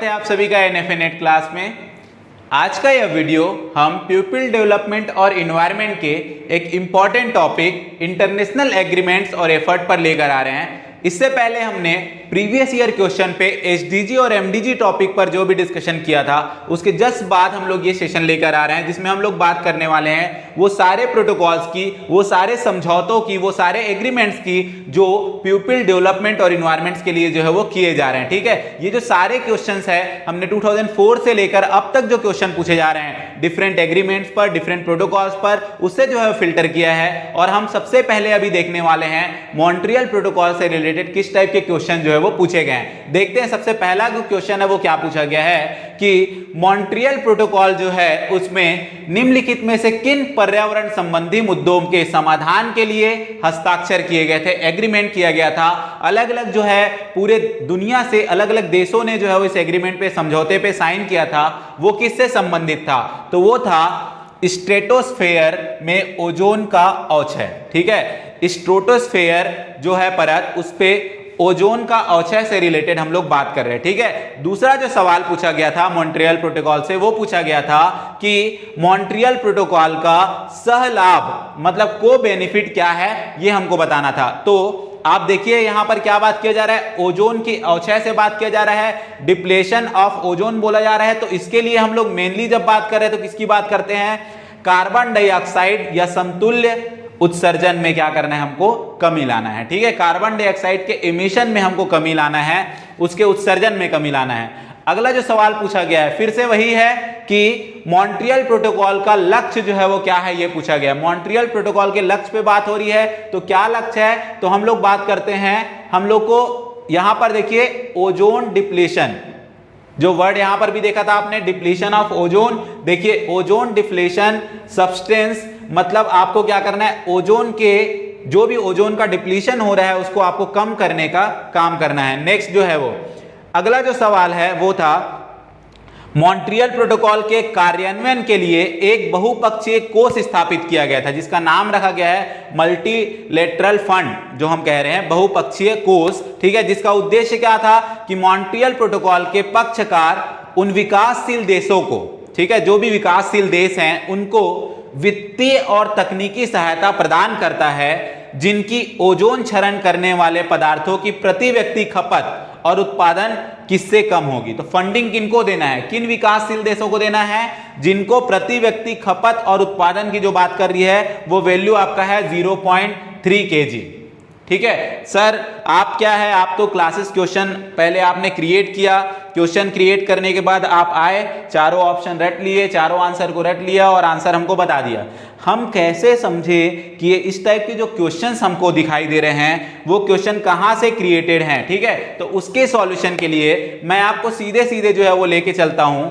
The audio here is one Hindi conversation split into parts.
है आप सभी का एनएफएनेट क्लास में। आज का यह वीडियो हम पीपल डेवलपमेंट और एनवायरनमेंट के एक इम्पॉर्टेंट टॉपिक इंटरनेशनल एग्रीमेंट्स और एफर्ट पर लेकर आ रहे हैं। इससे पहले हमने प्रीवियस ईयर क्वेश्चन पे एसडीजी और एमडीजी टॉपिक पर जो भी डिस्कशन किया था उसके जस्ट बाद हम लोग ये सेशन लेकर आ रहे हैं, जिसमें हम लोग बात करने वाले हैं वो सारे प्रोटोकॉल्स की, वो सारे समझौतों की, वो सारे एग्रीमेंट्स की जो पीपल डेवलपमेंट और एनवायरनमेंट्स के लिए जो है वो किए जा रहे हैं। ठीक है, ये जो सारे क्वेश्चंस है हमने 2004 से लेकर अब तक जो क्वेश्चन पूछे जा रहे हैं डिफरेंट एग्रीमेंट्स पर, डिफरेंट प्रोटोकॉल्स पर, उससे जो है फिल्टर किया है। और हम सबसे पहले अभी देखने वाले हैं मॉन्ट्रियल प्रोटोकॉल से रिलेटेड किस टाइप के क्वेश्चन जो है वो पूछे गए हैं। देखते हैं सबसे पहला जो क्वेश्चन है वो क्या पूछा गया है कि मॉन्ट्रियल प्रोटोकॉल जो है उसमें निम्नलिखित में से किन पर्यावरण संबंधी मुद्दों के समाधान के लिए हस्ताक्षर किए गए थे, एग्रीमेंट किया गया था। अलग अलग जो है पूरे दुनिया से अलग अलग देशों ने जो है वो इस एग्रीमेंट पे, समझौते पे साइन किया था। वो किससे संबंधित था? तो वो था स्ट्रेटोस्फेयर में ओजोन का औक्षय। ठीक है, स्ट्रेटोस्फेयर जो है परत, उस पे ओजोन का औक्षय से रिलेटेड हम लोग बात कर रहे हैं। ठीक है, दूसरा जो सवाल पूछा गया था मॉन्ट्रियल प्रोटोकॉल से वो पूछा गया था कि मॉन्ट्रियल प्रोटोकॉल का सहलाभ मतलब को बेनिफिट क्या है, ये हमको बताना था। तो आप देखिए यहां पर क्या बात किया जा रहा है, ओजोन की औक्षय से बात किया जा रहा है, डिप्लेशन ऑफ ओजोन बोला जा रहा है। तो इसके लिए हम लोग मेनली जब बात कर रहे हैं तो किसकी बात करते हैं? कार्बन डाइऑक्साइड या समतुल्य उत्सर्जन में क्या करना है, हमको कमी लाना है। ठीक है, कार्बन डाइऑक्साइड के एमिशन में हमको कमी लाना है, उसके उत्सर्जन में कमी लाना है। अगला जो सवाल पूछा गया है फिर से वही है कि मॉन्ट्रियल प्रोटोकॉल का लक्ष्य जो है वो क्या है, ये पूछा गया है। मॉन्ट्रियल प्रोटोकॉल के लक्ष्य पे बात हो रही है, तो क्या लक्ष्य है? तो हम लोग बात करते हैं, हम लोग को यहां पर देखिए ओजोन डिप्लीशन, जो वर्ड यहां पर भी देखा था आपने, डिप्लीशन ऑफ ओजोन। देखिए ओजोन डिप्लीशन सब्सटेंस मतलब आपको क्या करना है, ओजोन के जो भी ओजोन का डिप्लीशन हो रहा है उसको आपको कम करने का काम करना है। नेक्स्ट जो है वो अगला जो सवाल है वो था मॉन्ट्रियल प्रोटोकॉल के कार्यान्वयन के लिए एक बहुपक्षीय कोष स्थापित किया गया था, जिसका नाम रखा गया है मल्टीलेटरल फंड, जो हम कह रहे हैं बहुपक्षीय कोष। ठीक है, जिसका उद्देश्य क्या था कि मॉन्ट्रियल प्रोटोकॉल के पक्षकार उन विकासशील देशों को, ठीक है, जो भी विकासशील देश हैं उनको वित्तीय और तकनीकी सहायता प्रदान करता है जिनकी ओजोन क्षरण करने वाले पदार्थों की प्रति व्यक्ति खपत और उत्पादन किससे कम होगी। तो फंडिंग किनको देना है, किन विकासशील देशों को देना है? जिनको प्रति व्यक्ति खपत और उत्पादन की जो बात कर रही है वो वैल्यू आपका है 0.3 kg। ठीक है सर, आप क्या है, आप तो क्लासेस क्वेश्चन पहले आपने क्रिएट किया, क्वेश्चन क्रिएट करने के बाद आप आए, चारों ऑप्शन रट लिए, चारों आंसर को रट लिया और आंसर हमको बता दिया। हम कैसे समझे कि ये इस टाइप के जो क्वेश्चंस हमको दिखाई दे रहे हैं वो क्वेश्चन कहाँ से क्रिएटेड हैं? ठीक है, तो उसके सॉल्यूशन के लिए मैं आपको सीधे सीधे जो है वो लेके चलता हूँ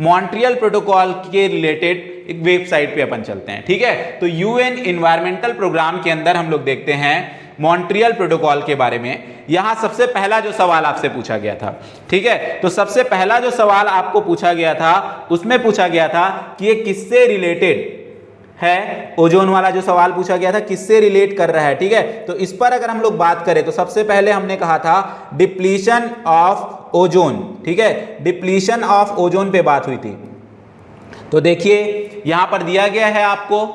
मॉन्ट्रियल प्रोटोकॉल के रिलेटेड एक वेबसाइट पे अपन चलते हैं। ठीक है, तो यूएन एनवायरमेंटल प्रोग्राम के अंदर हम लोग देखते हैं मॉन्ट्रियल प्रोटोकॉल के बारे में। यहां सबसे पहला जो सवाल आपसे पूछा गया था, ठीक है, तो सबसे पहला जो सवाल आपको पूछा गया था उसमें पूछा गया था कि ये किससे रिलेटेड है, ओजोन वाला जो सवाल पूछा गया था किससे रिलेट कर रहा है। ठीक है, तो इस पर अगर हम लोग बात करें तो सबसे पहले हमने कहा था डिप्लीशन ऑफ ओजोन। ठीक है, डिप्लीशन ऑफ ओजोन पे बात हुई थी। तो देखिए यहां पर दिया गया है आपको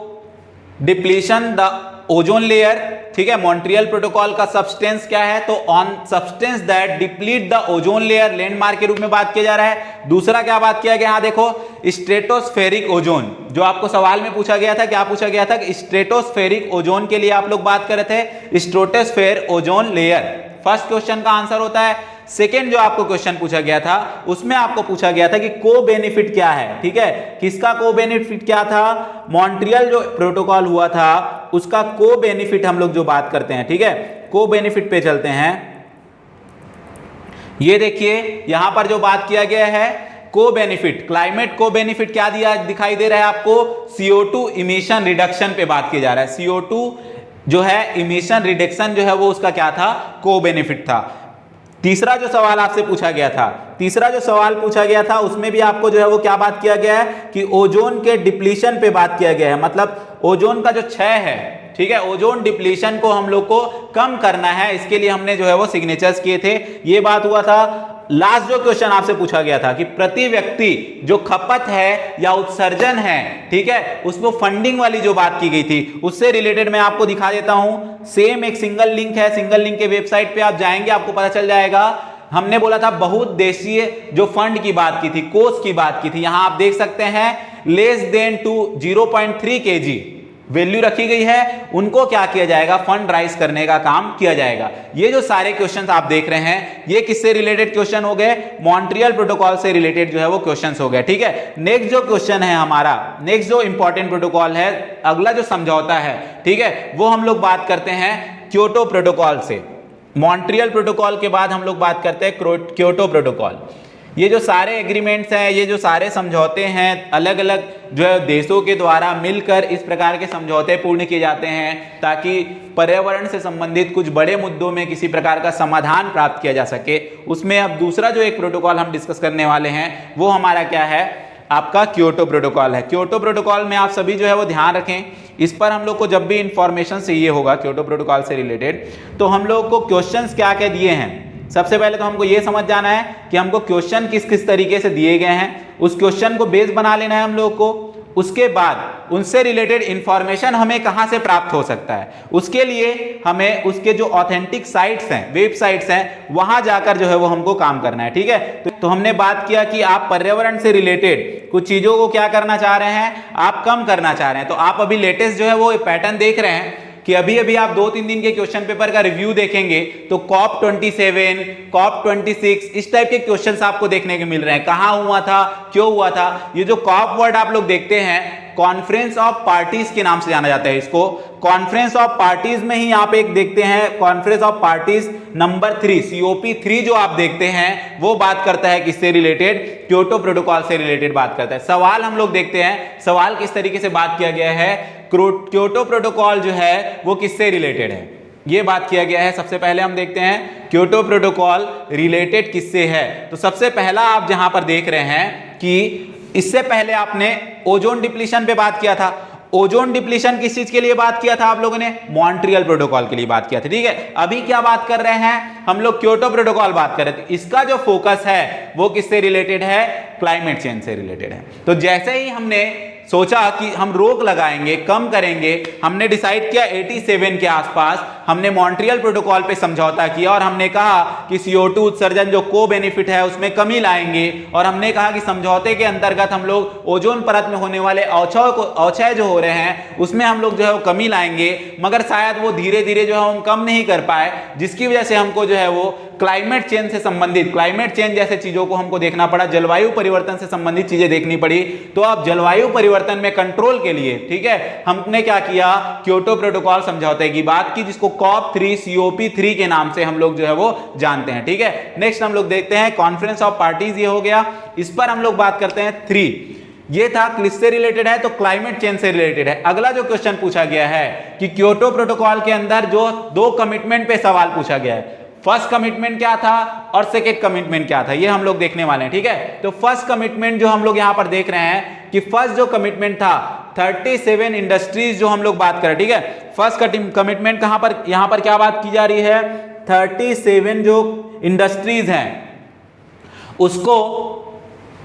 डिप्लीशन द ओजोन लेयर। ठीक है, मॉन्ट्रियल प्रोटोकॉल का सब्सटेंस क्या है? तो on substance that deplete the ozone layer, landmark के रूप में बात किया जा रहा है। दूसरा क्या बात किया गया, यहां देखो स्ट्रेटोस्फेरिक ओजोन, जो आपको सवाल में पूछा गया था, क्या पूछा गया था कि स्ट्रेटोस्फेरिक ओजोन के लिए आप लोग बात कर रहे थे stratosphere ozone layer. First question का आंसर होता है। सेकेंड जो आपको क्वेश्चन पूछा गया था उसमें आपको पूछा गया था कि को बेनिफिट क्या है। ठीक है, किसका को बेनिफिट क्या था? मॉन्ट्रियल जो प्रोटोकॉल हुआ था उसका को बेनिफिट हम लोग जो बात करते हैं। ठीक है, को बेनिफिट पे चलते हैं। ये देखिए यहां पर जो बात किया गया है को बेनिफिट, क्लाइमेट को बेनिफिट क्या दिया दिखाई दे रहा है आपको? CO2 इमिशन रिडक्शन पे बात किया जा रहा है। CO2 जो है इमिशन रिडक्शन जो है वो उसका क्या था? को बेनिफिट था। तीसरा जो सवाल आपसे पूछा गया था, तीसरा जो सवाल पूछा गया था उसमें भी आपको जो है वो क्या बात किया गया है कि ओजोन के डिप्लीशन पे बात किया गया है, मतलब ओजोन का जो क्षय है, ठीक है, ओजोन डिप्लीशन को हम लोग को कम करना है, इसके लिए हमने जो है वो सिग्नेचर्स किए थे। ये बात हुआ था लास्ट जो क्वेश्चन आपसे पूछा गया था कि प्रति व्यक्ति जो खपत है या उत्सर्जन है, ठीक है, उसको फंडिंग वाली जो बात की गई थी उससे रिलेटेड मैं आपको दिखा देता हूं। सेम एक सिंगल लिंक है, सिंगल लिंक के वेबसाइट पे आप जाएंगे आपको पता चल जाएगा। हमने बोला था बहुउद्देशीय जो फंड की बात की थी, कोष की बात की थी, यहां आप देख सकते हैं less than to 0.3 kg value रखी गई है, उनको क्या किया जाएगा, फंड राइज करने का काम किया जाएगा। ये जो सारे क्वेश्चंस आप देख रहे हैं ये किससे रिलेटेड क्वेश्चन हो गए, मॉन्ट्रियल प्रोटोकॉल से रिलेटेड जो है वो क्वेश्चंस हो गए, ठीक है। नेक्स्ट जो क्वेश्चन है हमारा, नेक्स्ट जो इंपॉर्टेंट प्रोटोकॉल है, अगला जो समझौता है, ठीक है, वो हम लोग बात करते हैं क्योटो प्रोटोकॉल से। मॉन्ट्रियल प्रोटोकॉल के बाद हम लोग बात करते हैं क्योटो प्रोटोकॉल। ये जो सारे एग्रीमेंट्स हैं, ये जो सारे समझौते हैं, अलग अलग जो है देशों के द्वारा मिलकर इस प्रकार के समझौते पूर्ण किए जाते हैं ताकि पर्यावरण से संबंधित कुछ बड़े मुद्दों में किसी प्रकार का समाधान प्राप्त किया जा सके। उसमें अब दूसरा जो एक प्रोटोकॉल हम डिस्कस करने वाले हैं वो हमारा क्या है, आपका क्योटो प्रोटोकॉल है। क्योटो प्रोटोकॉल में आप सभी जो है वो ध्यान रखें, इस पर हम लोग को जब भी इंफॉर्मेशन चाहिए होगा क्योटो प्रोटोकॉल से रिलेटेड तो हम लोग को क्वेश्चंस क्या क्या दिए हैं। सबसे पहले तो हमको ये समझ जाना है कि हमको क्वेश्चन किस किस तरीके से दिए गए हैं, उस क्वेश्चन को बेस बना लेना है हम लोग को। उसके बाद उनसे रिलेटेड इंफॉर्मेशन हमें कहां से प्राप्त हो सकता है, उसके लिए हमें उसके जो ऑथेंटिक साइट्स हैं, वेबसाइट्स हैं, वहां जाकर जो है वो हमको काम करना है, ठीक है। तो हमने बात किया कि आप पर्यावरण से रिलेटेड कुछ चीजों को क्या करना चाह रहे हैं, आप कम करना चाह रहे हैं। तो आप अभी लेटेस्ट जो है वो पैटर्न देख रहे हैं कि अभी अभी आप 2-3 दिन के क्वेश्चन पेपर का रिव्यू देखेंगे तो COP27, COP26 इस टाइप के क्वेश्चंस आपको देखने को मिल रहे हैं। कहां हुआ था, क्यों हुआ था। ये जो COP वर्ड आप लोग देखते हैं, कॉन्फ्रेंस ऑफ पार्टीज के नाम से जाना जाता है इसको। कॉन्फ्रेंस ऑफ पार्टीज में ही आप एक देखते हैं conference of parties number 3 COP3 जो आप देखते हैं वो बात करता है किससे रिलेटेड, क्योटो प्रोटोकॉल से रिलेटेड बात करता है। सवाल हम लोग देखते हैं, सवाल किस तरीके से बात किया गया है, क्योटो प्रोटोकॉल जो है वो किससे रिलेटेड है, ये बात किया गया है। सबसे पहले हम देखते हैं क्योटो प्रोटोकॉल रिलेटेड किससे है। तो सबसे पहला आप जहां पर देख रहे हैं कि इससे पहले आपने ओजोन डिप्लीशन पे बात किया था। ओजोन डिप्लीशन किस चीज के लिए बात किया था आप लोगों ने, मॉन्ट्रियल प्रोटोकॉल के लिए बात किया था, ठीक है। अभी क्या बात कर रहे हैं हम लोग, क्योटो प्रोटोकॉल बात कर रहे थे। इसका जो फोकस है वो किससे रिलेटेड है, क्लाइमेट चेंज से रिलेटेड है। तो जैसे ही हमने सोचा कि हम रोक लगाएंगे, कम करेंगे, हमने डिसाइड किया 87 के आसपास हमने मॉन्ट्रियल प्रोटोकॉल पे समझौता किया और हमने कहा कि CO2 उत्सर्जन जो को बेनिफिट है उसमें कमी लाएंगे। और हमने कहा कि समझौते के अंतर्गत हम लोग ओजोन परत में होने वाले अवक्षय जो हो रहे हैं उसमें हम लोग जो है वो कमी लाएंगे, मगर शायद वो धीरे धीरे जो है हम कम नहीं कर पाए, जिसकी वजह से हमको जो है वो क्लाइमेट चेंज से संबंधित, क्लाइमेट चेंज जैसे चीजों को हमको देखना पड़ा, जलवायु परिवर्तन से संबंधित चीजें देखनी पड़ी। तो अब जलवायु परिवर्तन में कंट्रोल के लिए, ठीक है, हमने क्या किया, क्योटो प्रोटोकॉल समझौते की बात की जिसको COP3 COP3 के नाम से हम लोग जो है वो जानते हैं, ठीक है। नेक्स्ट हम लोग देखते हैं कॉन्फ्रेंस ऑफ पार्टीज, ये हो गया। इस पर हम लोग बात करते हैं 3, ये था किससे रिलेटेड है, तो क्लाइमेट चेंज से रिलेटेड है। अगला जो क्वेश्चन पूछा गया है कि क्योटो प्रोटोकॉल के अंदर जो 2 कमिटमेंट पे सवाल पूछा गया है, फर्स्ट कमिटमेंट क्या था और सेकेंड कमिटमेंट क्या था, ये हम लोग देखने वाले हैं, ठीक है। तो फर्स्ट कमिटमेंट जो हम लोग यहां पर देख रहे हैं कि फर्स्ट जो कमिटमेंट था 37 इंडस्ट्रीज जो हम लोग बात करें, ठीक है। फर्स्ट कमिटमेंट कहां पर, यहां पर क्या बात की जा रही है, 37 जो इंडस्ट्रीज हैं उसको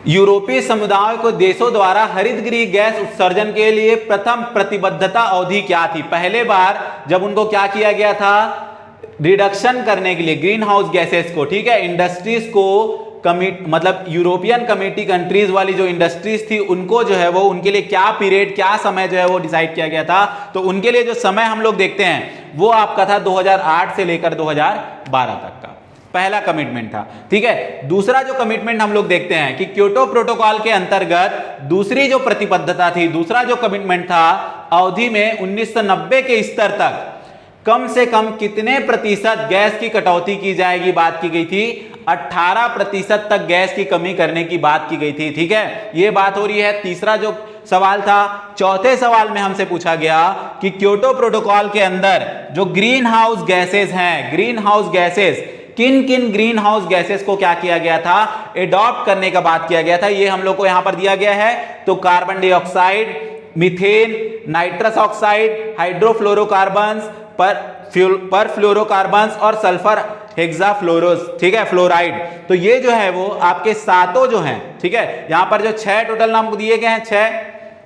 यूरोपीय समुदाय को देशों द्वारा हरितगृह गैस उत्सर्जन के लिए प्रथम प्रतिबद्धता अवधि क्या थी। पहले बार जब उनको क्या किया गया था, रिडक्शन करने के लिए ग्रीन हाउस गैसेस को, ठीक है, इंडस्ट्रीज को मतलब यूरोपियन कमेटी कंट्रीज वाली जो इंडस्ट्रीज थी उनको जो है वो उनके लिए क्या पीरियड, क्या समय जो है वो डिसाइड किया गया था। तो उनके लिए जो समय हम लोग देखते हैं वो आपका था 2008 से लेकर 2012 तक का पहला कमिटमेंट था, ठीक है। दूसरा जो कमिटमेंट हम लोग देखते हैं कि क्योटो प्रोटोकॉल के अंतर्गत दूसरी जो प्रतिबद्धता थी, दूसरा जो कमिटमेंट था, अवधि में 1990 के स्तर तक कम से कम कितने प्रतिशत गैस की कटौती की जाएगी, बात की गई थी 18% तक गैस की कमी करने की बात की गई थी, ठीक है। यह बात हो रही है। तीसरा जो सवाल था, चौथे सवाल में हमसे पूछा गया कि क्योटो प्रोटोकॉल के अंदर जो ग्रीन हाउस गैसेस हैं, ग्रीन हाउस गैसेस, किन किन ग्रीन हाउस गैसेस को क्या किया गया था, एडॉप्ट करने का बात किया गया था। ये हम लोग को यहां पर दिया गया है। तो carbon dioxide, methane, nitrous oxide, hydrofluorocarbons, perfluorocarbons और सल्फर हेक्साफ्लोरोस, ठीक है, फ्लोराइड। तो ये जो है वो आपके सातों जो हैं, ठीक है, यहां पर जो 6 टोटल नाम दिए गए हैं, 6,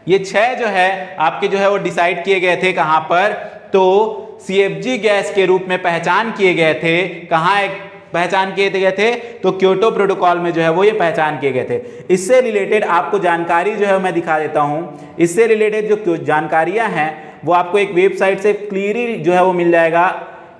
ये 6 जो है आपके जो है वो डिसाइड किए गए थे कहां पर, तो CFG गैस के रूप में पहचान किए गए थे। कहां एक पहचान किए गए थे, तो क्योटो प्रोटोकॉल में जो है वो ये पहचान किए गए थे। इससे रिलेटेड आपको जानकारी जो है मैं दिखा देता हूं। इससे रिलेटेड जो जानकारियां हैं वो आपको एक वेबसाइट से क्लियरली जो है वो मिल जाएगा।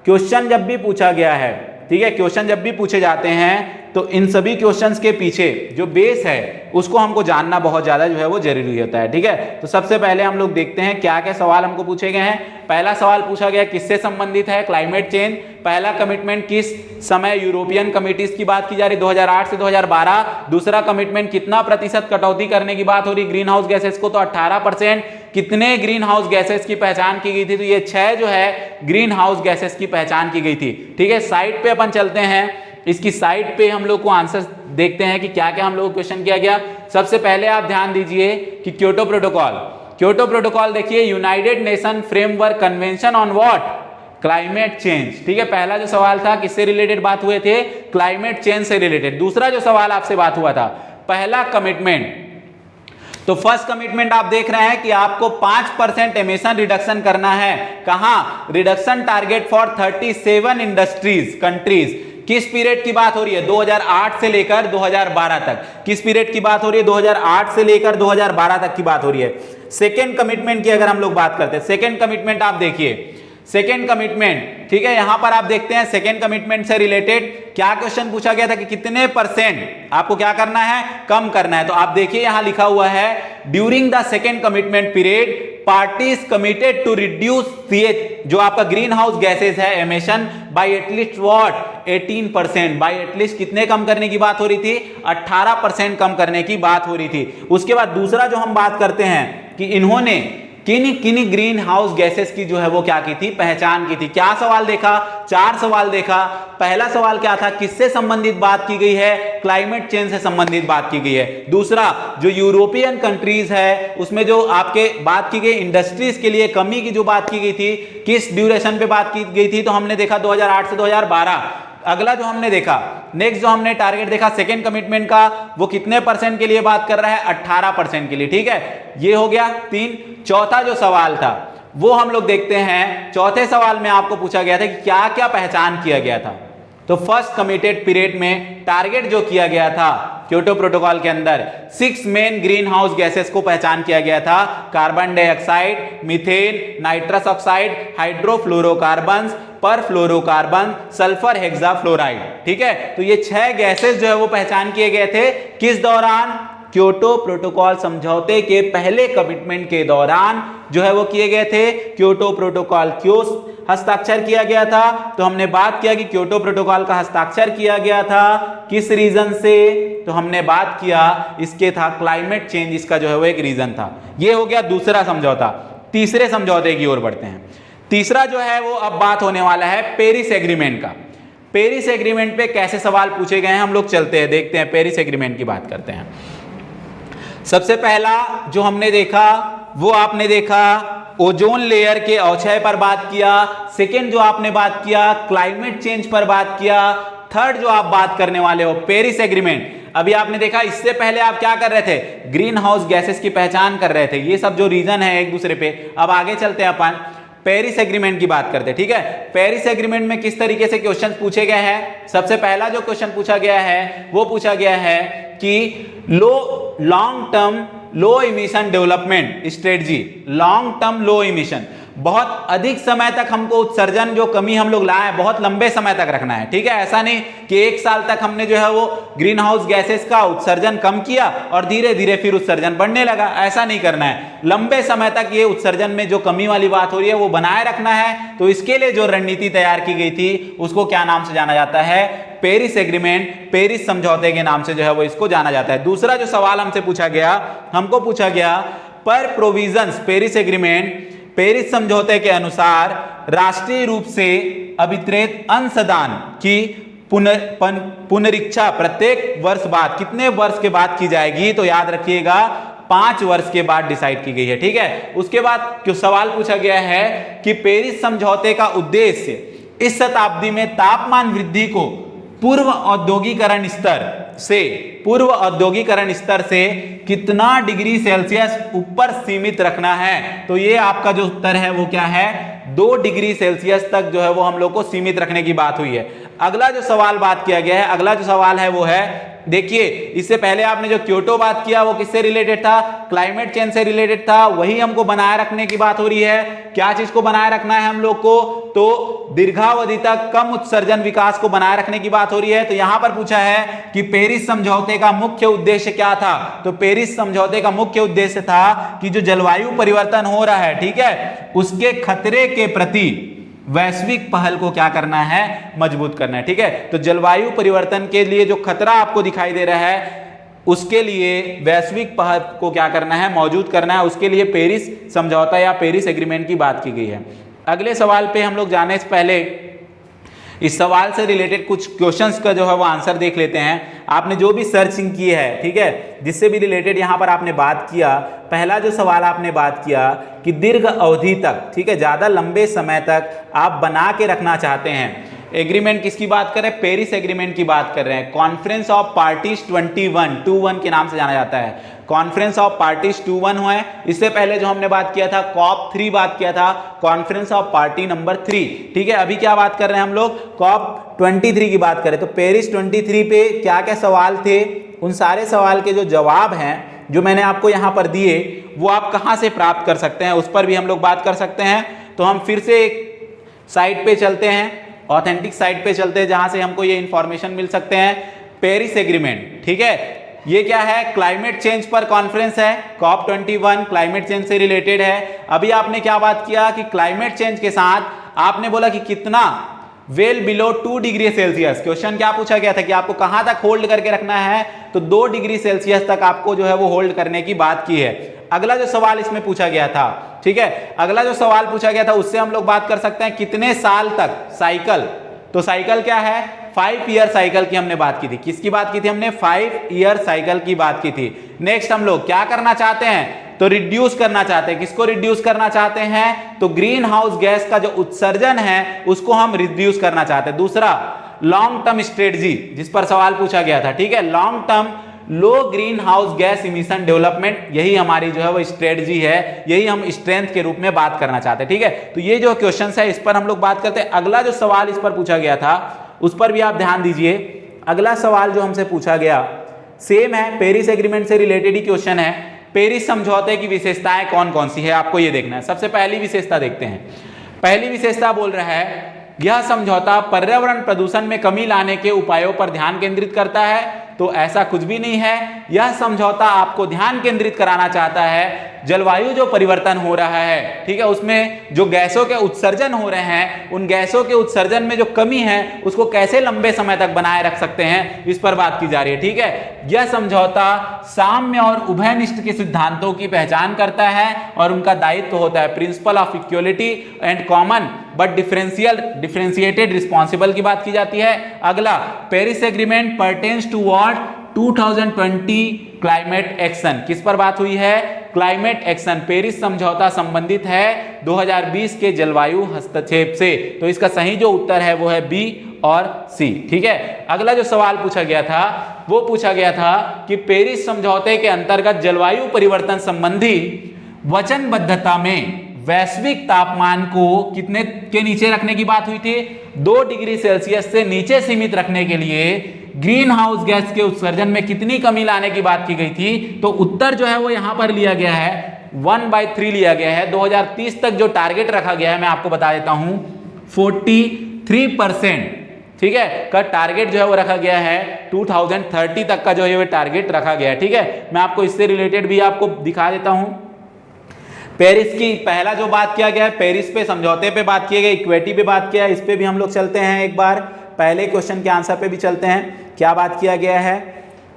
क्वेश्चन जब भी पूछा गया है, ठीक है, क्वेश्चन जब भी पूछे जाते हैं तो इन सभी क्वेश्चंस के पीछे जो बेस है उसको हमको जानना बहुत ज्यादा जो है वो जरूरी होता है, ठीक है। तो सबसे पहले हम लोग देखते हैं क्या क्या सवाल हमको पूछे गए हैं। पहला सवाल पूछा गया किससे संबंधित है, क्लाइमेट चेंज। पहला कमिटमेंट किस समय यूरोपियन कमिटीज की बात की जा रही, 2008 से 2012। दूसरा कमिटमेंट कितना प्रतिशत कटौती करने की बात हो रही ग्रीन हाउस गैसेस को, तो 18%। कितने ग्रीन हाउस गैसेस की पहचान की गई थी, तो ये 6 जो है ग्रीन हाउस गैसेस की पहचान की गई थी, ठीक है। साइट पे अपन चलते हैं, इसकी साइट पे हम लोग को आंसर देखते हैं कि क्या क्या हम लोग को क्वेश्चन किया गया। सबसे पहले आप ध्यान दीजिए कि क्योटो प्रोटोकॉल देखिए, United nation framework convention on what, climate change, ठीक है। पहला जो सवाल था किससे रिलेटेड बात हुए थे, क्लाइमेट चेंज से रिलेटेड। दूसरा जो सवाल आपसे बात हुआ था पहला कमिटमेंट, तो फर्स्ट कमिटमेंट आप देख रहे हैं कि आपको 5% एमिशन रिडक्शन करना है। कहां, reduction target for 37 industries countries. किस पीरियड की बात हो रही है, 2008 से लेकर 2012 तक। किस पीरियड की बात हो रही है, 2008 से लेकर 2012 तक की बात हो रही है। सेकेंड कमिटमेंट की अगर हम लोग बात करते हैं, सेकेंड कमिटमेंट आप देखिए, सेकेंड कमिटमेंट, ठीक है, यहां पर आप देखते हैं सेकेंड कमिटमेंट से रिलेटेड क्या क्वेश्चन पूछा गया था कि कितने परसेंट आपको क्या करना है, कम करना है। तो आप देखिए यहां लिखा हुआ है during the second commitment period parties committed to reduce CH जो आपका ग्रीन हाउस गैसेज है emission by at least what 18%। By at least कितने कम करने की बात हो रही थी, 18% कम करने की बात हो रही थी। उसके बाद दूसरा जो हम बात करते हैं कि इन्होंने किन ग्रीन हाउस गैसेस की जो है वो क्या की थी, पहचान की थी। क्या सवाल देखा, 4 सवाल देखा। पहला सवाल क्या था, किससे संबंधित बात की गई है, क्लाइमेट चेंज से संबंधित बात की गई है। दूसरा जो यूरोपियन कंट्रीज है उसमें जो आपके बात की गई इंडस्ट्रीज के लिए कमी की जो बात की गई थी, किस ड्यूरेशन पे बात की गई थी, तो हमने देखा 2008 से 2012। अगला जो हमने देखा, नेक्स्ट जो हमने टारगेट देखा सेकेंड कमिटमेंट का, वो कितने परसेंट के लिए बात कर रहा है, 18% के लिए, ठीक है। ये हो गया 3। चौथा जो सवाल था वो हम लोग देखते हैं। चौथे सवाल में आपको पूछा गया था कि क्या क्या पहचान किया गया था। तो फर्स्ट कमिटेड पीरियड में टारगेट जो किया गया था क्योटो प्रोटोकॉल के अंदर 6 मेन ग्रीन हाउस गैसेस को पहचान किया गया था, carbon dioxide, methane, nitrous oxide, hydrofluorocarbon, perfluorocarbon, sulphur hexafluoride, ठीक है। तो ये 6 गैसेस जो है वो पहचान किए गए थे किस दौरान, क्योटो प्रोटोकॉल समझौते के पहले कमिटमेंट के दौरान जो है वो किए गए थे। क्योटो प्रोटोकॉल क्यों हस्ताक्षर किया गया था, तो हमने बात किया कि क्योटो प्रोटोकॉल का हस्ताक्षर किया गया था किस रीजन से, तो हमने बात किया इसके था क्लाइमेट चेंज, इसका जो है वो एक रीजन था। ये हो गया दूसरा समझौता। तीसरे समझौते की ओर बढ़ते हैं। तीसरा जो है वो अब बात होने वाला है पेरिस एग्रीमेंट का। पेरिस एग्रीमेंट पे कैसे सवाल पूछे गए हैं हम लोग चलते हैं, देखते हैं, पेरिस एग्रीमेंट की बात करते हैं। सबसे पहला जो हमने देखा वो आपने देखा ओजोन लेयर के अवक्षय पर बात किया। सेकेंड जो आपने बात किया क्लाइमेट चेंज पर बात किया। थर्ड जो आप बात करने वाले हो पेरिस एग्रीमेंट। अभी आपने देखा इससे पहले आप क्या कर रहे थे, ग्रीन हाउस गैसेस की पहचान कर रहे थे। ये सब जो रीजन है एक दूसरे पे। अब आगे चलते हैं अपन पेरिस एग्रीमेंट की बात करते हैं, ठीक है। पेरिस एग्रीमेंट में किस तरीके से क्वेश्चन पूछे गए हैं। सबसे पहला जो क्वेश्चन पूछा गया है वो पूछा गया है कि लॉन्ग टर्म लो emission development strategy, long term लो इमिशन, बहुत अधिक समय तक हमको उत्सर्जन जो कमी हम लोग लाए बहुत लंबे समय तक रखना है, ठीक है। ऐसा नहीं कि 1 साल तक हमने जो है वो ग्रीन हाउस गैसेस का उत्सर्जन कम किया और धीरे धीरे फिर उत्सर्जन बढ़ने लगा, ऐसा नहीं करना है। लंबे समय तक ये उत्सर्जन में जो कमी वाली बात हो रही है वो बनाए रखना है। तो इसके लिए जो रणनीति तैयार की गई थी उसको क्या नाम से जाना जाता है, पेरिस एग्रीमेंट, पेरिस समझौते के नाम से जो है वो इसको जाना जाता है। दूसरा जो सवाल हमसे पूछा गया, हमको पूछा गया पर प्रोविजंस पेरिस एग्रीमेंट, पेरिस समझौते के अनुसार राष्ट्रीय रूप से अभिप्रेत अंशदान की पुनरीक्षा प्रत्येक वर्ष बाद, कितने वर्ष के बाद की जाएगी, तो याद रखिएगा 5 वर्ष के बाद डिसाइड की गई है, ठीक है। उसके बाद क्यों सवाल पूछा गया है कि पेरिस समझौते का उद्देश्य इस शताब्दी में तापमान वृद्धि को पूर्व औद्योगिकरण स्तर से कितना डिग्री सेल्सियस ऊपर सीमित रखना है? तो ये आपका जो उत्तर है वो क्या है, 2 डिग्री सेल्सियस तक जो है वो हम लोग को सीमित रखने की बात हुई है। अगला जो सवाल बात किया गया है, अगला जो सवाल है वो है, देखिए इससे पहले आपने जो क्योटो बात किया वो किससे रिलेटेड था, क्लाइमेट चेंज से रिलेटेड था, वही हमको बनाए रखने की बात हो रही है। क्या चीज को बनाए रखना है हम लोग को, तो दीर्घावधि तक कम उत्सर्जन विकास को बनाए रखने की बात हो रही है। तो यहां पर पूछा है कि पेरिस समझौते का मुख्य उद्देश्य क्या था, तो पेरिस समझौते का मुख्य उद्देश्य था कि जो जलवायु परिवर्तन हो रहा है, ठीक है, उसके खतरे के प्रति वैश्विक पहल को क्या करना है, मजबूत करना है। ठीक है, तो जलवायु परिवर्तन के लिए जो खतरा आपको दिखाई दे रहा है उसके लिए वैश्विक पहल को क्या करना है, मौजूद करना है। उसके लिए पेरिस समझौता या पेरिस एग्रीमेंट की बात की गई है। अगले सवाल पे हम लोग जाने से पहले इस सवाल से रिलेटेड कुछ क्वेश्चंस का जो है वो आंसर देख लेते हैं। आपने जो भी सर्चिंग की है, ठीक है, जिससे भी रिलेटेड यहाँ पर आपने बात किया, पहला जो सवाल आपने बात किया कि दीर्घ अवधि तक, ठीक है, ज़्यादा लंबे समय तक आप बना के रखना चाहते हैं। एग्रीमेंट किसकी बात कर रहे हैं, पेरिस एग्रीमेंट की बात कर रहे हैं। कॉन्फ्रेंस ऑफ पार्टीज 21 के नाम से जाना जाता है। कॉन्फ्रेंस ऑफ पार्टीज 21 हुआ है। इससे पहले जो हमने बात किया था COP 3 बात किया था, कॉन्फ्रेंस ऑफ पार्टी नंबर 3। ठीक है, अभी क्या बात कर रहे हैं हम लोग, COP 23 की बात करें। तो पेरिस 23 पे क्या क्या सवाल थे, उन सारे सवाल के जो जवाब हैं जो मैंने आपको यहाँ पर दिए वो आप कहाँ से प्राप्त कर सकते हैं, उस पर भी हम लोग बात कर सकते हैं। तो हम फिर से एक साइट पे चलते हैं, ऑथेंटिक साइट पे चलते हैं जहां से हमको ये इंफॉर्मेशन मिल सकते हैं। पेरिस एग्रीमेंट, ठीक है, ये क्या है, क्लाइमेट चेंज पर कॉन्फ्रेंस है। COP 21 क्लाइमेट चेंज से रिलेटेड है। अभी आपने क्या बात किया कि क्लाइमेट चेंज के साथ आपने बोला कि कितना, well below 2 degree Celsius. Question क्या पूछा गया था कि आपको कहां तक होल्ड करके रखना है, तो 2 डिग्री सेल्सियस तक आपको जो है वो होल्ड करने की बात की है। अगला जो सवाल इसमें पूछा गया था, ठीक है, अगला जो सवाल पूछा गया था उससे हम लोग बात कर सकते हैं कितने साल तक साइकिल। तो साइकिल क्या है, 5 ईयर साइकिल की हमने बात की थी। किसकी बात की थी हमने, 5 ईयर साइकिल की बात की थी। नेक्स्ट हम लोग क्या करना चाहते हैं, तो रिड्यूस करना चाहते हैं। किसको रिड्यूस करना चाहते हैं, तो ग्रीन हाउस गैस का जो उत्सर्जन है उसको हम रिड्यूस करना चाहते हैं। दूसरा लॉन्ग टर्म स्ट्रेटजी, जिस पर सवाल पूछा गया था, ठीक है, लॉन्ग टर्म लो green house gas emission development, यही हमारी जो है वो स्ट्रेटजी है, यही हम स्ट्रेंथ के रूप में बात करना चाहते हैं। ठीक है, तो ये जो क्वेश्चन है इस पर हम लोग बात करते हैं। अगला जो सवाल इस पर पूछा गया था उस पर भी आप ध्यान दीजिए। अगला सवाल जो हमसे पूछा गया सेम है, पेरिस एग्रीमेंट से रिलेटेड ही क्वेश्चन है। पेरिस समझौते की विशेषताएं कौन कौन सी है आपको ये देखना है। सबसे पहली विशेषता देखते हैं। पहली विशेषता बोल रहा है यह समझौता पर्यावरण प्रदूषण में कमी लाने के उपायों पर ध्यान केंद्रित करता है। तो ऐसा कुछ भी नहीं है, यह समझौता आपको ध्यान केंद्रित कराना चाहता है जलवायु जो परिवर्तन हो रहा है, ठीक है, उसमें जो गैसों के उत्सर्जन हो रहे हैं, उन गैसों के उत्सर्जन में जो कमी है उसको कैसे लंबे समय तक बनाए रख सकते हैं, इस पर बात की जा रही है। ठीक है, यह समझौता साम्य और उभयनिष्ठ के सिद्धांतों की पहचान करता है और उनका दायित्व होता है principle of equality and common but differentiated responsible की बात की जाती है। अगला, Paris agreement pertains to what, 2020 climate action. किस पर बात हुई है, क्लाइमेट एक्शन। पेरिस समझौता संबंधित है 2020 के जलवायु हस्तक्षेप से। तो इसका सही जो उत्तर है वो है बी और सी। ठीक है, अगला जो सवाल पूछा गया था वो पूछा गया था कि पेरिस समझौते के अंतर्गत जलवायु परिवर्तन संबंधी वचनबद्धता में वैश्विक तापमान को कितने के नीचे रखने की बात हुई थी, 2 डिग्री सेल्सियस से नीचे सीमित रखने के लिए ग्रीन हाउस गैस के उत्सर्जन में कितनी कमी लाने की बात की गई थी। तो उत्तर जो है वो यहां पर लिया गया है 1/3 लिया गया है। 2030 तक जो टारगेट रखा गया है मैं आपको बता देता हूं 43%, ठीक है, का टारगेट जो है वो रखा गया है। 2030 तक का जो है वो टारगेट रखा गया है। ठीक है, मैं आपको इससे रिलेटेड भी आपको दिखा देता हूं। पेरिस की पहला जो बात किया गया है, पेरिस पे समझौते पे बात की गई, इक्विटी पे बात किया, इस पे भी हम लोग चलते हैं एक बार, पहले क्वेश्चन के आंसर पे भी चलते हैं क्या बात किया गया है।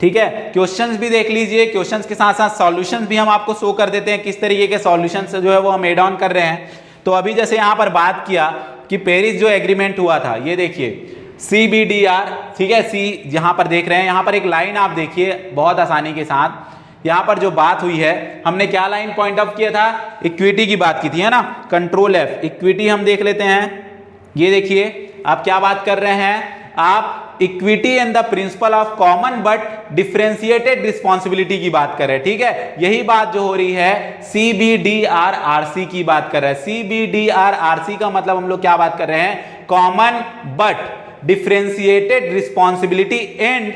ठीक है, क्वेश्चंस भी देख लीजिए, क्वेश्चंस के साथ साथ सॉल्यूशंस भी हम आपको शो कर देते हैं किस तरीके के सॉल्यूशंस जो है वो हम एड ऑन कर रहे हैं। तो अभी जैसे यहाँ पर बात किया कि पेरिस जो एग्रीमेंट हुआ था, ये देखिए CBDR, ठीक है, सी यहाँ पर देख रहे हैं, यहाँ पर एक लाइन आप देखिए बहुत आसानी के साथ, यहाँ पर जो बात हुई है हमने क्या लाइन पॉइंट आउट किया था, इक्विटी की बात की थी, है ना, कंट्रोल F, इक्विटी हम देख लेते हैं। ये देखिए आप क्या बात कर रहे हैं, आप equity and the principle of common but differentiated responsibility की बात कर रहे हैं, ठीक है। यही बात जो हो रही है CBDRRC की बात कर रहे हैं। CBDRRC का मतलब हम लोग क्या बात कर रहे हैं, common but differentiated responsibility and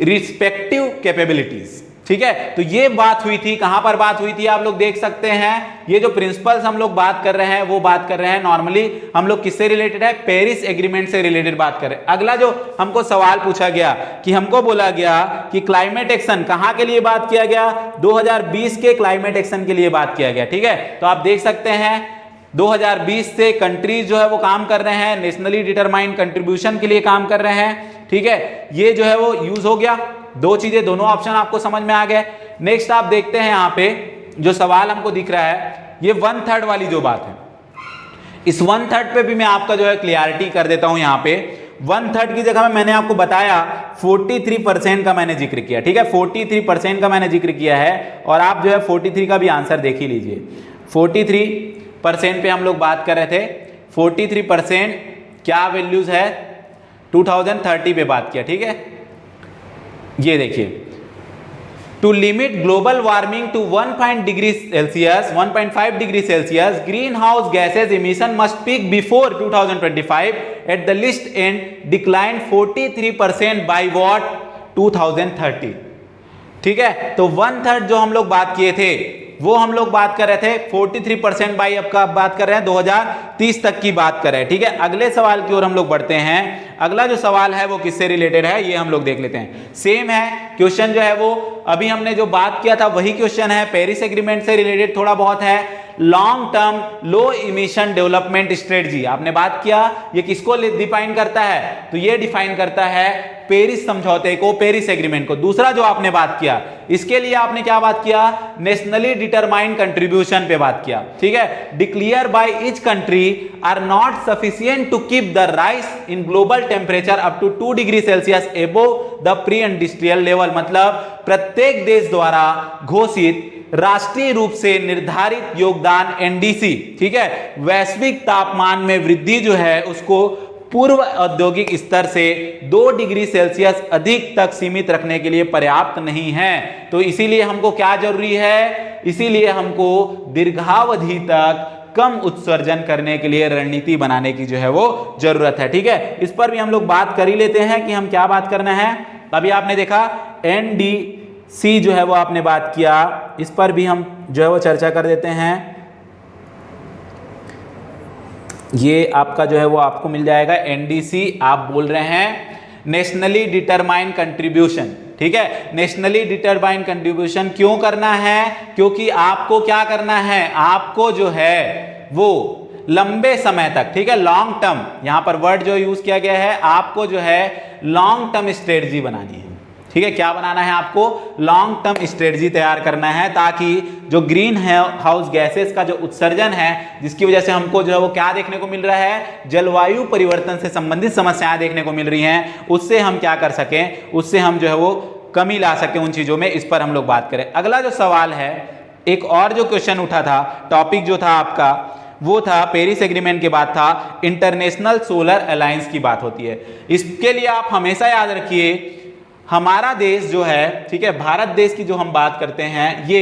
respective capabilities, ठीक है। तो ये बात हुई थी, कहां पर बात हुई थी आप लोग देख सकते हैं। ये जो प्रिंसिपल्स हम लोग बात कर रहे हैं वो बात कर रहे हैं नॉर्मली हम लोग किससे रिलेटेड है, पेरिस एग्रीमेंट से रिलेटेड बात कर रहे हैं। अगला जो हमको सवाल पूछा गया कि हमको बोला गया कि क्लाइमेट एक्शन कहां के लिए बात किया गया, 2020 के क्लाइमेट एक्शन के लिए बात किया गया, ठीक है। तो आप देख सकते हैं 2020 से कंट्रीज जो है वो काम कर रहे हैं, नेशनली डिटरमाइंड कंट्रीब्यूशन के लिए काम कर रहे हैं, ठीक है। ये जो है वो यूज हो गया, दो चीजें, दोनों ऑप्शन आपको समझ में आ गए। नेक्स्ट आप देखते हैं यहां पे जो सवाल हमको दिख रहा है, ये 1/3 वाली जो बात है, इस 1/3 पे भी मैं आपका जो है क्लियरिटी कर देता हूं। यहां पे 1/3 की जगह में मैंने आपको बताया 43% का मैंने जिक्र किया, ठीक है। 43% का मैंने जिक्र किया है और आप जो है 43 का भी आंसर देख ही लीजिए। 43% पे हम लोग बात कर रहे थे, 43% क्या वैल्यूज है, 2030 पे बात किया, ठीक है। ये देखिए, to limit global warming to 1.5 degree Celsius green house gases emission must peak before 2025 at the least and decline 43% by what 2030, ठीक है। तो 1/3 जो हम लोग बात किए थे वो हम लोग बात कर रहे थे 43% बाई आपका बात कर रहे हैं 2030 तक की बात कर रहे हैं, ठीक है। अगले सवाल की ओर हम लोग बढ़ते हैं। अगला जो सवाल है वो किससे रिलेटेड है ये हम लोग देख लेते हैं। सेम है क्वेश्चन जो है वो अभी हमने जो बात किया था वही क्वेश्चन है, पेरिस एग्रीमेंट से रिलेटेड थोड़ा बहुत है। लॉन्ग टर्म लो इमिशन डेवलपमेंट स्ट्रेटजी आपने बात किया, ये किसको डिफाइन करता है, तो ये डिफाइन करता है पेरिस समझौते को, पेरिस एग्रीमेंट को। दूसरा जो आपने बात किया इसके लिए आपने क्या बात किया, नेशनली डिटरमाइंड कंट्रीब्यूशन पे बात किया, ठीक है। Declare by each country are not sufficient to keep the rise in global temperature up to 2 degree Celsius above the pre industrial level, मतलब प्रत्येक देश द्वारा घोषित राष्ट्रीय रूप से निर्धारित योगदान NDC, ठीक है, वैश्विक तापमान में वृद्धि जो है उसको पूर्व औद्योगिक स्तर से 2 डिग्री सेल्सियस अधिक तक सीमित रखने के लिए पर्याप्त नहीं है। तो इसीलिए हमको क्या जरूरी है, इसीलिए हमको दीर्घावधि तक कम उत्सर्जन करने के लिए रणनीति बनाने की जो है वो जरूरत है, ठीक है। इस पर भी हम लोग बात कर ही लेते हैं कि हम क्या बात करना है। अभी आपने देखा NDC जो है वो आपने बात किया, इस पर भी हम जो है वो चर्चा कर देते हैं। ये आपका जो है वो आपको मिल जाएगा NDC, आप बोल रहे हैं नेशनली डिटरमाइंड कंट्रीब्यूशन, ठीक है। नेशनली डिटरमाइंड कंट्रीब्यूशन क्यों करना है, क्योंकि आपको क्या करना है, आपको जो है वो लंबे समय तक, ठीक है, लॉन्ग टर्म, यहां पर वर्ड जो यूज किया गया है, आपको जो है लॉन्ग टर्म स्ट्रेटजी बनानी है, ठीक है। क्या बनाना है, आपको लॉन्ग टर्म स्ट्रेटजी तैयार करना है, ताकि जो ग्रीन हाउस गैसेस का जो उत्सर्जन है, जिसकी वजह से हमको जो है वो क्या देखने को मिल रहा है, जलवायु परिवर्तन से संबंधित समस्याएं देखने को मिल रही हैं, उससे हम क्या कर सकें, उससे हम जो है वो कमी ला सकें उन चीजों में। इस पर हम लोग बात करें। अगला जो सवाल है, एक और जो क्वेश्चन उठा था, टॉपिक जो था आपका वो था पेरिस एग्रीमेंट के बाद था इंटरनेशनल सोलर अलायंस की बात होती है। इसके लिए आप हमेशा याद रखिए, हमारा देश जो है, ठीक है, भारत देश की जो हम बात करते हैं, ये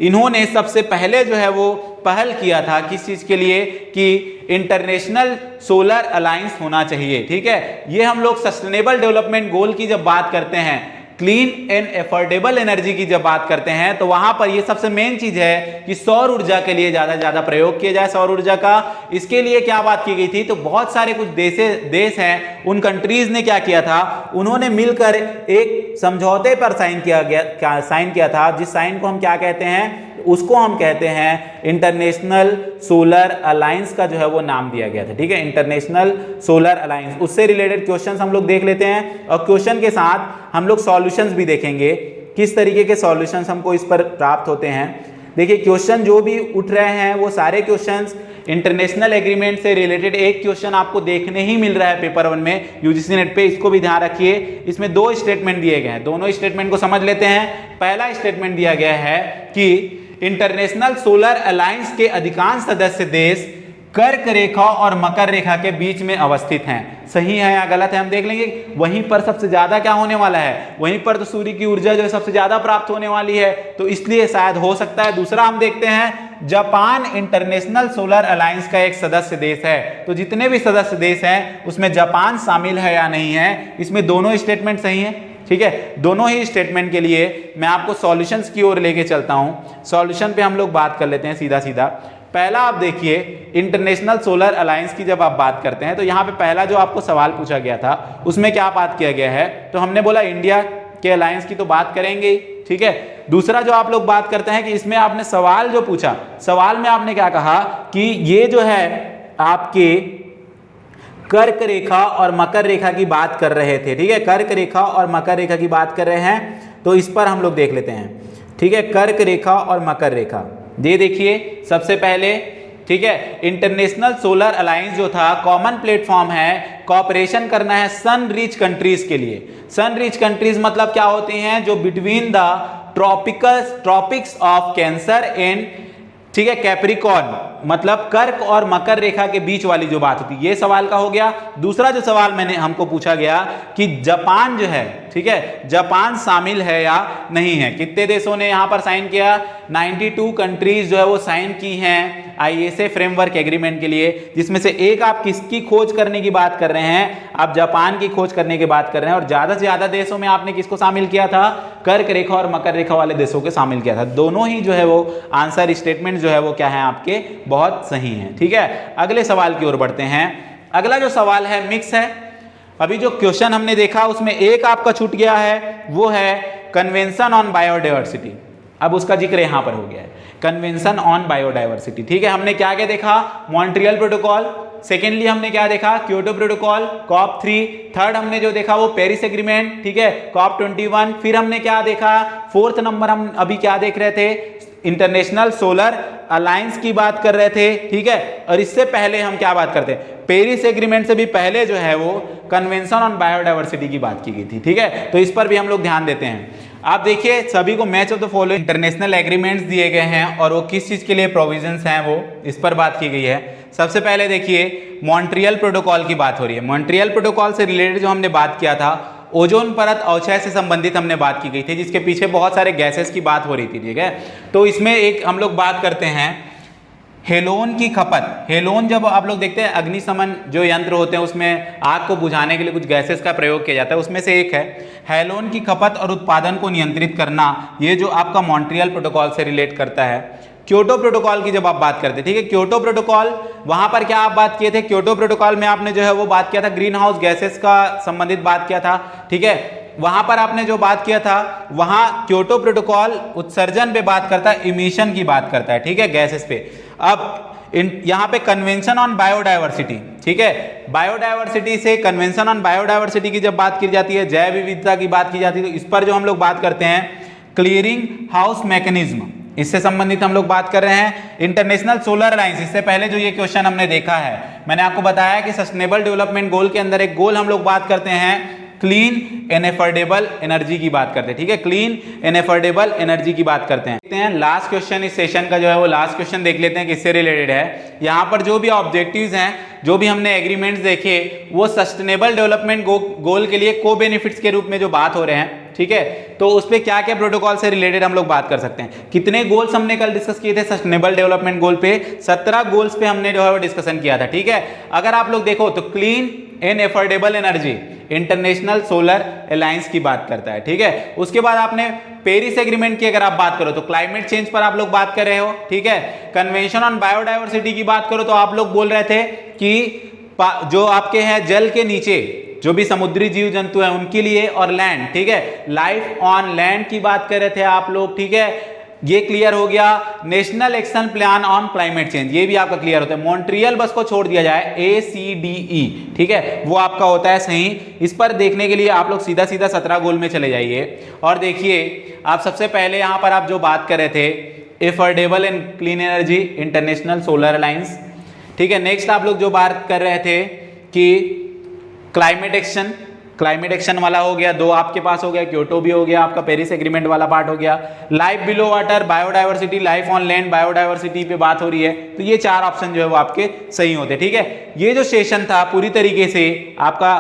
इन्होंने सबसे पहले जो है वो पहल किया था किस चीज के लिए, कि इंटरनेशनल सोलर अलायंस होना चाहिए, ठीक है। ये हम लोग सस्टेनेबल डेवलपमेंट गोल की जब बात करते हैं, क्लीन एंड एफोर्डेबल एनर्जी की जब बात करते हैं, तो वहां पर ये सबसे मेन चीज है कि सौर ऊर्जा के लिए ज्यादा प्रयोग किया जाए, सौर ऊर्जा का। इसके लिए क्या बात की गई थी, तो बहुत सारे कुछ देश हैं, उन कंट्रीज ने क्या किया था, उन्होंने मिलकर एक समझौते पर साइन किया था, जिस साइन को हम क्या कहते हैं, उसको हम कहते हैं इंटरनेशनल सोलर अलायंस का जो है वो नाम दिया गया था, ठीक है, इंटरनेशनल सोलर अलायंस। उससे रिलेटेड क्वेश्चंस हम लोग देख लेते हैं और क्वेश्चन के साथ हम लोग सॉल्यूशंस भी देखेंगे, किस तरीके के सॉल्यूशंस हमको इस पर प्राप्त होते हैं। देखिए, क्वेश्चन जो भी उठ रहे हैं वो सारे क्वेश्चंस इंटरनेशनल एग्रीमेंट से रिलेटेड। एक क्वेश्चन आपको देखने ही मिल रहा है पेपर 1 में यूजीसी नेट पे, इसको भी ध्यान रखिए। इसमें 2 स्टेटमेंट दिए गए हैं, दोनों स्टेटमेंट को समझ लेते हैं। पहला स्टेटमेंट दिया गया है कि इंटरनेशनल सोलर अलायंस के अधिकांश सदस्य देश कर्क रेखा और मकर रेखा के बीच में अवस्थित हैं। सही है या गलत है हम देख लेंगे। वहीं पर सबसे ज्यादा क्या होने वाला है, वहीं पर तो सूर्य की ऊर्जा जो है सबसे ज्यादा प्राप्त होने वाली है, तो इसलिए शायद हो सकता है। दूसरा हम देखते हैं, जापान इंटरनेशनल सोलर अलायंस का एक सदस्य देश है। तो जितने भी सदस्य देश हैं उसमें जापान शामिल है या नहीं है, इसमें दोनों स्टेटमेंट सही है। ठीक है, दोनों ही स्टेटमेंट के लिए मैं आपको सॉल्यूशंस की ओर लेके चलता हूं। सॉल्यूशन पे हम लोग बात कर लेते हैं सीधा सीधा। पहला आप देखिए, इंटरनेशनल सोलर अलायंस की जब आप बात करते हैं तो यहाँ पे पहला जो आपको सवाल पूछा गया था उसमें क्या बात किया गया है, तो हमने बोला इंडिया के अलायंस की तो बात करेंगे ही। ठीक है, दूसरा जो आप लोग बात करते हैं कि इसमें आपने सवाल जो पूछा, सवाल में आपने क्या कहा कि ये जो है आपके कर्क रेखा और मकर रेखा की बात कर रहे थे। ठीक है, कर्क रेखा और मकर रेखा की बात कर रहे हैं, तो इस पर हम लोग देख लेते हैं। ठीक है, कर्क रेखा और मकर रेखा, ये देखिए सबसे पहले। ठीक है, इंटरनेशनल सोलर अलायंस जो था कॉमन प्लेटफॉर्म है, कॉपरेशन करना है सन रिच कंट्रीज के लिए। सन रिच कंट्रीज मतलब क्या होती हैं, जो between the tropics of cancer and, ठीक है, कैप्रिकॉर्न, मतलब कर्क और मकर रेखा के बीच वाली जो बात होती है, ये सवाल का हो गया। दूसरा जो सवाल मैंने हमको पूछा गया कि जापान जो है, ठीक है, जापान शामिल है या नहीं है। कितने देशों ने यहां पर साइन किया, 92 कंट्रीज जो है वो साइन की हैं आईएसए फ्रेमवर्क एग्रीमेंट के लिए, जिसमें से एक आप किसकी खोज करने की बात कर रहे हैं, आप जापान की खोज करने की बात कर रहे हैं। और ज्यादा से ज्यादा देशों में आपने किसको शामिल किया था, कर्क रेखा और मकर रेखा वाले देशों को शामिल किया था। दोनों ही जो है वो आंसर स्टेटमेंट जो है वो क्या है आपके, बहुत सही है। ठीक है, अगले सवाल की ओर बढ़ते हैं। अगला जो सवाल है मिक्स है। अभी जो क्वेश्चन हमने देखा उसमें एक आपका छूट गया है, वो है कन्वेंशन ऑन बायोडायवर्सिटी। अब उसका जिक्र यहां पर हो गया है, कन्वेंशन ऑन बायोडायवर्सिटी। ठीक है, हमने क्या क्या देखा, मॉन्ट्रियल प्रोटोकॉल, सेकेंडली हमने क्या देखा, क्योटो प्रोटोकॉल, कॉप 3, थर्ड हमने जो देखा वो पेरिस एग्रीमेंट, ठीक है, कॉप 21, फिर हमने क्या देखा, फोर्थ नंबर हम अभी क्या देख रहे थे, इंटरनेशनल सोलर अलायंस की बात कर रहे थे। ठीक है, और इससे पहले हम क्या बात करते हैं, पेरिस एग्रीमेंट से भी पहले जो है वो कन्वेंशन ऑन बायोडायवर्सिटी की बात की गई थी। ठीक है, तो इस पर भी हम लोग ध्यान देते हैं। आप देखिए सभी को match of the following international agreements दिए गए हैं और वो किस चीज के लिए प्रोविजंस हैं, वो इस पर बात की गई है। सबसे पहले देखिए मॉन्ट्रियल प्रोटोकॉल की बात हो रही है। मॉन्ट्रियल प्रोटोकॉल से रिलेटेड जो हमने बात किया था, ओजोन परत अवक्षय से संबंधित हमने बात की गई थी, जिसके पीछे बहुत सारे गैसेस की बात हो रही थी। ठीक है, तो इसमें एक हम लोग बात करते हैं हेलोन की खपत। हेलोन जब आप लोग देखते हैं अग्निशमन जो यंत्र होते हैं उसमें आग को बुझाने के लिए कुछ गैसेस का प्रयोग किया जाता है, उसमें से एक है हेलोन की खपत और उत्पादन को नियंत्रित करना। ये जो आपका मॉन्ट्रियल प्रोटोकॉल से रिलेट करता है। क्योटो प्रोटोकॉल की जब आप बात करते हैं, ठीक है, क्योटो प्रोटोकॉल, वहां पर क्या आप बात किए थे, क्योटो प्रोटोकॉल में आपने जो है वो बात किया था ग्रीन हाउस गैसेस का संबंधित बात किया था। ठीक है, वहां पर आपने जो बात किया था, वहां क्योटो प्रोटोकॉल उत्सर्जन पे बात करता है, इमिशन की बात करता है। ठीक है, गैसेस पे। अब यहाँ पे कन्वेंशन ऑन बायोडायवर्सिटी, ठीक है, बायोडायवर्सिटी से कन्वेंशन ऑन बायोडायवर्सिटी की जब बात की जाती है, जैव विविधता की बात की जाती है, तो इस पर जो हम लोग बात करते हैं क्लियरिंग हाउस मैकेनिज्म, इससे संबंधित हम लोग बात कर रहे हैं। इंटरनेशनल सोलर अलायंस, इससे पहले जो ये क्वेश्चन हमने देखा है, मैंने आपको बताया कि सस्टेनेबल डेवलपमेंट गोल के अंदर एक गोल हम लोग बात करते हैं क्लीन एंड एफोर्डेबल एनर्जी की बात करते हैं। ठीक है, क्लीन एंड एफोर्डेबल एनर्जी की बात करते हैं। लास्ट क्वेश्चन इस सेशन का जो है वो लास्ट क्वेश्चन देख लेते हैं, किससे रिलेटेड है। यहाँ पर जो भी ऑब्जेक्टिव्स हैं, जो भी हमने एग्रीमेंट्स देखे, वो सस्टेनेबल डेवलपमेंट गोल के लिए को बेनिफिट्स के रूप में जो बात हो रहे हैं। ठीक है, तो उस पर क्या क्या प्रोटोकॉल से रिलेटेड हम लोग बात कर सकते हैं। कितने गोल्स हमने कल डिस्कस किए थे सस्टेनेबल डेवलपमेंट गोल पे, 17 गोल्स पे हमने जो है वो डिस्कशन किया था। ठीक है, अगर आप लोग देखो तो clean and affordable energy international solar alliance की बात करता है। ठीक है, उसके बाद आपने पेरिस एग्रीमेंट की अगर आप बात करो तो क्लाइमेट चेंज पर आप लोग बात कर रहे हो। ठीक है, कन्वेंशन ऑन बायोडायवर्सिटी की बात करो तो आप लोग बोल रहे थे कि जो आपके हैं जल के नीचे जो भी समुद्री जीव जंतु हैं उनके लिए, और लैंड, ठीक है, लाइफ ऑन लैंड की बात कर रहे थे आप लोग। ठीक है, ये क्लियर हो गया। National action plan on climate change, ये भी आपका क्लियर होता है। मॉन्ट्रियल बस को छोड़ दिया जाए, ACDE, ठीक है, वो आपका होता है सही। इस पर देखने के लिए आप लोग सीधा सीधा 17 गोल में चले जाइए और देखिए आप सबसे पहले यहां पर आप जो बात कर रहे थे affordable and clean energy international solar alliance. ठीक है, नेक्स्ट आप लोग जो बात कर रहे थे कि क्लाइमेट एक्शन, क्लाइमेट एक्शन वाला हो गया, 2 आपके पास हो गया, क्योटो भी हो गया, आपका पेरिस एग्रीमेंट वाला पार्ट हो गया, life below water, biodiversity, life on land, biodiversity पे बात हो रही है। तो ये 4 ऑप्शन जो है वो आपके सही होते, ठीक है। ये जो सेशन था पूरी तरीके से आपका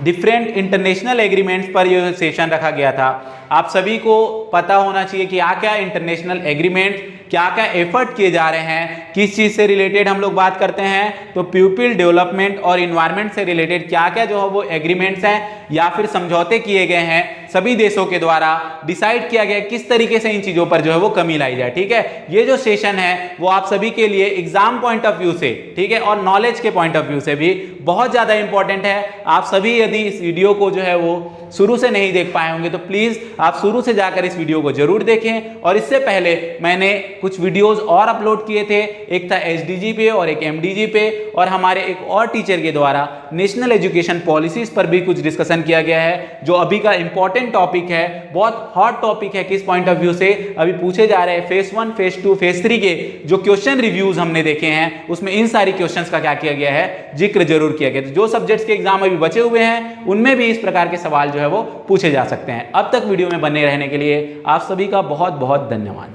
डिफरेंट इंटरनेशनल एग्रीमेंट्स पर यह सेशन रखा गया था। आप सभी को पता होना चाहिए कि क्या इंटरनेशनल एग्रीमेंट, क्या क्या एफर्ट किए जा रहे हैं, किस चीज से रिलेटेड हम लोग बात करते हैं। तो पीपल डेवलपमेंट और इन्वायरमेंट से रिलेटेड क्या क्या जो है वो एग्रीमेंट्स हैं या फिर समझौते किए गए हैं सभी देशों के द्वारा, डिसाइड किया गया किस तरीके से इन चीजों पर जो है वो कमी लाई जाए, ठीक है। ये जो सेशन है वो आप सभी के लिए एग्जाम पॉइंट ऑफ व्यू से, ठीक है, और नॉलेज के पॉइंट ऑफ व्यू से भी बहुत ज्यादा इंपॉर्टेंट है। आप सभी यदि इस वीडियो को जो है वो शुरू से नहीं देख पाए होंगे तो प्लीज आप शुरू से जाकर इस वीडियो को जरूर देखें। और इससे पहले मैंने कुछ वीडियोस और अपलोड किए थे, एक था एसडीजी पे और एक एमडीजी पे, और हमारे एक और टीचर के द्वारा नेशनल एजुकेशन पॉलिसीज पर भी कुछ डिस्कशन किया गया है, जो अभी का इंपॉर्टेंट टॉपिक है, बहुत हॉट टॉपिक है। किस पॉइंट ऑफ व्यू से अभी पूछे जा रहे हैं, फेज 1, फेज 2, फेज 3 के जो क्वेश्चन रिव्यूज हमने देखे हैं उसमें इन सारी क्वेश्चंस का क्या किया गया है, जिक्र जरूर किया गया। तो जो सब्जेक्ट्स के एग्जाम अभी बचे हुए हैं उनमें भी इस प्रकार के सवाल जो है वो पूछे जा सकते हैं। अब तक वीडियो में बने रहने के लिए आप सभी का बहुत बहुत धन्यवाद।